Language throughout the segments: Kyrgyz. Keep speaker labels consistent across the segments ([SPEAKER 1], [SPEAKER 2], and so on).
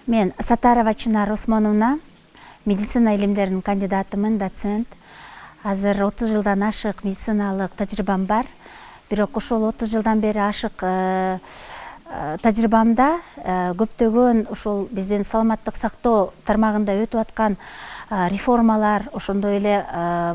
[SPEAKER 1] Мен Сатарова Чынар Осмоновна, медицина илимдеринин кандидатымын, доцент. Азыр 30 жылдан ашык медициналык тажрыйбам бар. Бирок ошол 30 жылдан бери ашык тажрыйбамда көптөгөн ошол биздин саламаттык сактоо тармагында өтүп аткан реформалар, ошондой эле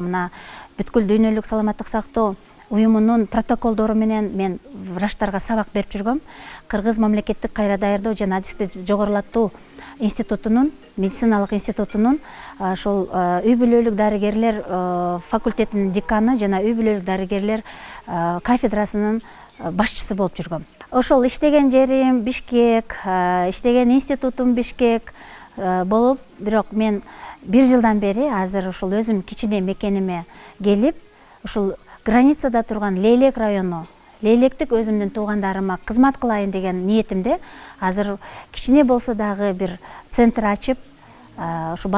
[SPEAKER 1] мына бүткүл дүйнөлүк саламаттык сактоо уюмунун протоколдору менен мен врачтарга сабак берип жүргөм. Кыргыз мамлекеттик кайра даярдоо жана адисти жогорулатуу институтунун, медициналык институтунун ошол үй бүлөлүк дарыгерлер факультетинин деканы жана үй бүлөлүк дарыгерлер кафедрасынын башчысы болуп жүргөм. Ошол иштеген жерим Бишкек, иштеген институтум Бишкек болуп, бирок мен 1 жылдан бери азыр ошол өзүм кичине мекениме келип, ошол границада турган Лейлек району, Лейлектик өзүмдүн туугандарыма кызмат кылайын деген ниетимде азыр кичине болсо дагы бир центр ачып, ушу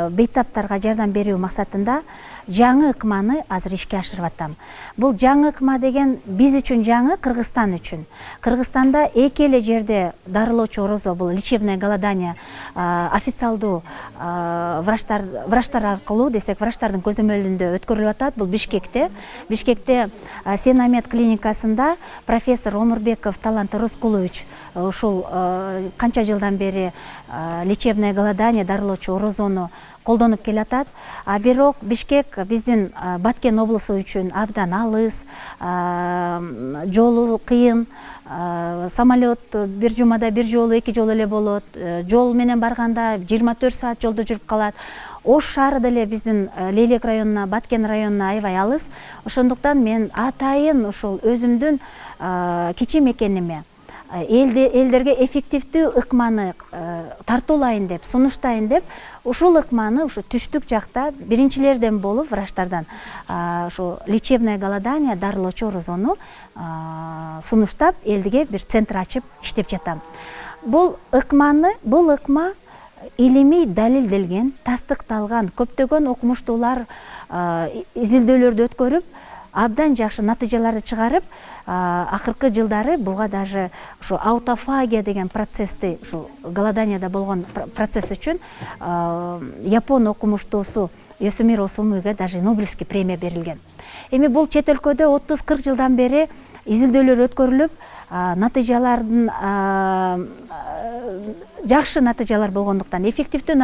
[SPEAKER 1] бейтаптарга жардам берүү максатында жаңы ыкманы азыр ишке ашырып атам. Бул жаңы ыкма деген биз үчүн жаңы, Кыргызстан үчүн. Кыргызстанда эки эле жерде дарылоочу орозо, бул лечебное голодание официалдуу врачтар аркылуу десек, врачтардын көзөмөлүндө өткөрүлүп атат. Бул Бишкекте. Бишкекте Сенамед клиникасында профессор Омурбеков Талант Рыскулович ушул канча жылдан бери лечебное голодание, дарылоочу орозону колдонуп келатат. Бирок Бишкек биздин Баткен облусу үчүн абдан алыс, жолу кыйын, самолет бир жумада бир жолу, эки жолу эле болот. Жол менен барганда 24 саат жолдо жүрүп калат. Ош шаары деле биздин Лейлек районуна, Баткен районуна аябай алыс. Ошондуктан мен атайын ошол өзүмдүн кичи мекениме элдерге эффективдүү ыкманы тартуулайын деп, сунуштайын деп, ушул ыкманы ушу түштүк жакта биринчилерден болуп врачтардан ушу лечебное голодание, дарылоочу орозону сунуштап, элдиге бир центр ачып иштеп жатам. Бул ыкма илимий далилделген, тастыкталган, көптөгөн окумуштуулар изилдөөлөрдү өткөрүп, абдан жакшы натыйжаларды чыгарып, акыркы жылдары буга даже ушу аутофагия деген процессти, ушу голоданияда болгон процесс үчүн Япон окумуштуусу Йосимиро Сумуге даже Нобелевский премия берилген. Эми бул чет өлкөдө 30-40 жылдан бери изилдөөлөр өткөрүлүп, натыйжалардын жакшы натыйжалар болгондуктан, эффективдүү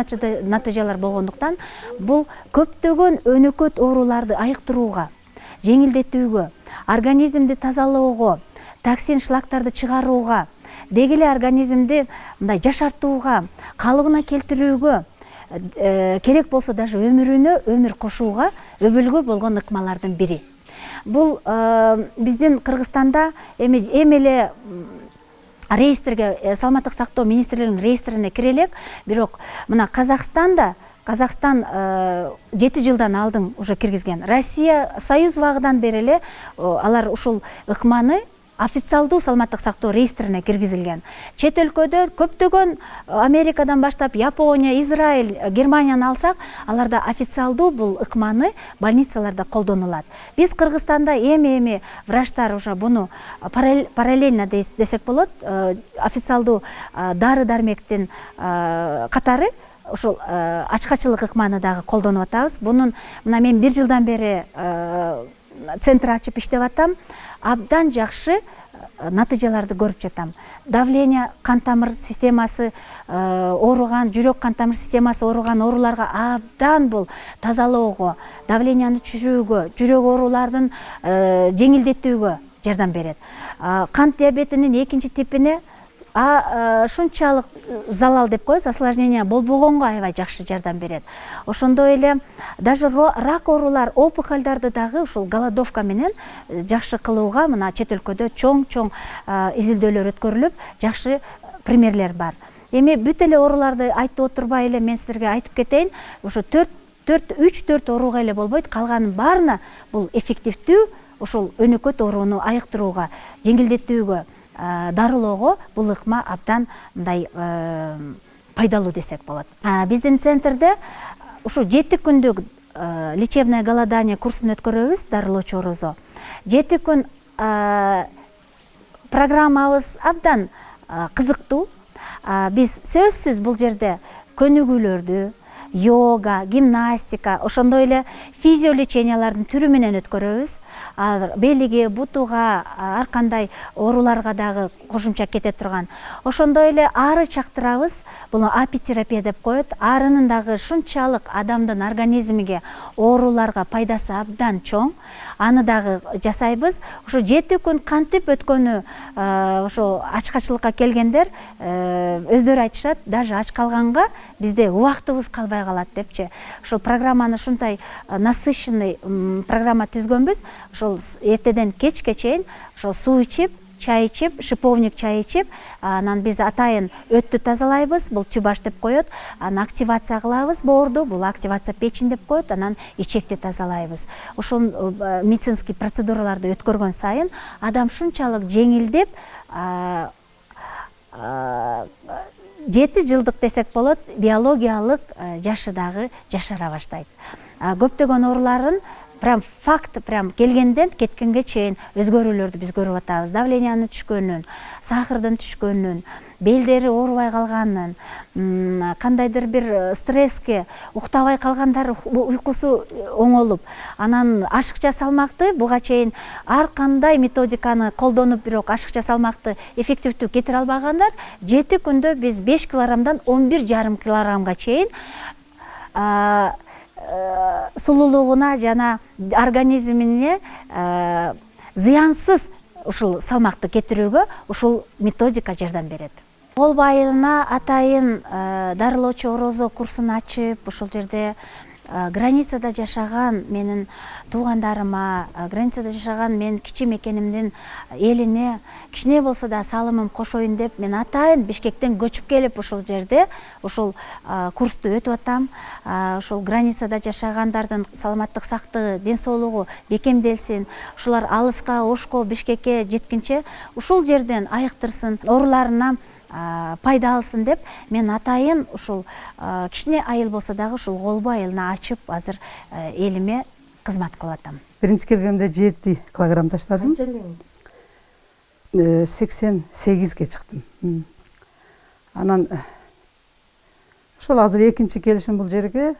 [SPEAKER 1] натыйжалар болгондуктан, бул көптөгөн өнөкөт ооруларды айыктырууга, жеңилдетүүгө, организмди тазалоого, токсин шлактарды чыгарууга, деги эле организмди мындай жашартууга, калыбына келтирүүгө, керек болсо даже өмүрүнө өмүр кошууга өбөлгө болгон ыкмалардын бири. Бул биздин Кыргызстанда эми эле реестрге, саламаттык сактоо министрлигинин реестрине кире элек, бирок мына Казакстан 7 жылдан алдын уже киргизген. Россия Союз убагынан бери эле алар ушул ыкманы официалдуу саламаттык сактоо реестрине киргизилген. Чет өлкөдө көптөгөн Америкадан баштап Япония, Израиль, Германияны алсак, аларда официалдуу бул ыкманы больницаларда колдонулат. Биз Кыргызстанда эми врачтар уже буну параллельно десек болот, официалдуу дары-дармектин катары ушул ачкачылык ыкманы дагы колдонуп атабыз. Бунун мына мен 1 жылдан бери центр ачып иштеп атам. Абдан жакшы натыйжаларды көрүп жатам. Давление, кан тамыр системасы ооруган, жүрөк кан тамыр системасы ооруган ооруларга абдан бул тазалоого, давленияны түшүрүүгө, жүрөк оорулардын жеңилдетүүгө жардам берет. Кант диабетинин 2-чи типине шунчалык залал деп коебуз, осложнение болбогонго аябай жакшы жардам берет. Ошондой эле даже рак оорулар, опухолдарды дагы ушул голодовка менен жакшы кылууга мына чет өлкөдө чоң изилдөөлөр өткөрүлүп, жакшы примерлер бар. Эми бүт эле ооруларды айтып отурбай эле мен силерге айтып кетейин, ушу 3-4 ооруга эле болбойт, калганын баарына бул эффективдүү ушул өнөкөт ооруну айыктырууга, жеңилдетүүгө, дарылоого бул ыкма абдан мындай пайдалуу десек болот. Биздин центрде ушу 7 күндүк лечебное голодание курсун өткөрөбүз, дарылоочу орозо. 7 күн программабыз абдан кызыктуу. биз сөзсүз бул жерде көнүгүүлөрдү, йога, гимнастика, ошондой эле физиолечениялардын түрү менен өткөрөбүз. Белиге, бутуга, ар кандай ооруларга дагы кошумча кете турган. Ошондой эле ары чактырабыз. Бул апитерапия деп коет. Арынын дагы шунчалык адамдын организмиге, ооруларга пайдасы абдан чоң. Аны дагы жасайбыз. Ошо 7 күн кантип өткөнү ошо ачкачылыкка келгендер өздөрү айтышат, даже ач калганга бизде убактыбыз калбай калат депчи. Ошол программаны ушундай насыщенный программа түзгөнбүз. Ошол эртеден кечке чейин ошол суу ичип, чай ичип, шиповник чай ичип, анан биз атайын өттү тазалайбыз, бул чубаш деп коет. Аны активация кылабыз боорду, бул активация печень деп коет. Анан ичекти тазалайбыз. Ошол медицинский процедураларды өткөргөн сайын адам шунчалык жеңилдеп, 7 жылдык десек болот, биологиялык жашы дагы жашара баштайт. Көптөгөн ооруларын прям факт келгенден кеткенге чейин өзгөрүүлөрдү биз көрүп атабыз. Давлениянын түшкөнүн, сахардын түшкөнүн, белдери оорубай калганын, кандайдыр бир стресске уктабай калгандар уйкусу оңолуп, анан ашыкча салмакты буга чейин ар кандай методиканы колдонуп, бирок ашыкча салмакты эффективдүү кетире албагандар 7 күндө биз 5 килограммдан 11,5 килограммга чейин сулуулугуна жана организмине зыянсыз ушул салмакты кетирүүгө ушул методика жардам берет. Кол байына атайын дарылоочу орозо курсун ачып, ушул жерде границада жашаган менин туугандарыма, границада жашаган мен кичи мекенимдин элине кичине болсо да салымым кошоюн деп мен атайын Бишкектен көчүп келип ушул жерде ушул курсту өтүп атам. Ушул границада жашагандардын саламаттык сактыгы, ден соолугу бекемделсин. Ушулар алыска, Ошко, Бишкекке жеткинче ушул жерден айыктырсын, ооруларына пайда алсын деп мен атайын ушул кичине айыл болсо дагы ушул Голбу айылына ачып азыр элиме кызмат кылып атам.
[SPEAKER 2] Биринчи келгенде 7 килограмм таштадым.
[SPEAKER 3] Канча элеңиз?
[SPEAKER 2] 88ге чыктым. Анан ошол азыр экинчи келишим бул жерге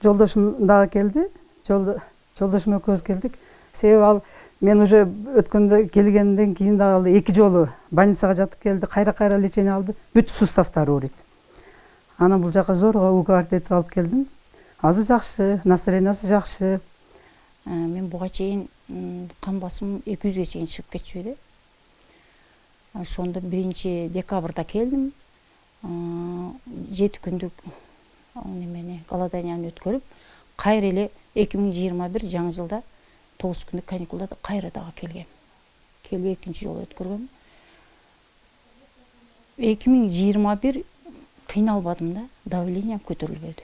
[SPEAKER 2] жолдошум дагы келди. Жолдошум экөөбүз келдик. Себеби ал мен уже өткөндө келгенден кийин дагы 2 жолу больницага жатып келди, кайра лечение алды. Бүт суставтары ооруйт. Анан бул жака зорго УКРТ этип алып келдим. Азыр жакшы, настроениясы жакшы.
[SPEAKER 3] Мен буга чейин кан басым 200ге чейин чыгып кетчү. Ошондо 1 декабрда келдим. 7 күндүк немени голоданияны өткөрүп, кайра эле 2021 жаңы жылда 9 күндүк каникулда кайра дагы келгем. Келип экинчи жолу өткөргөм. 2021 кыйналбадым да, давлениям көтөрүлбөдү.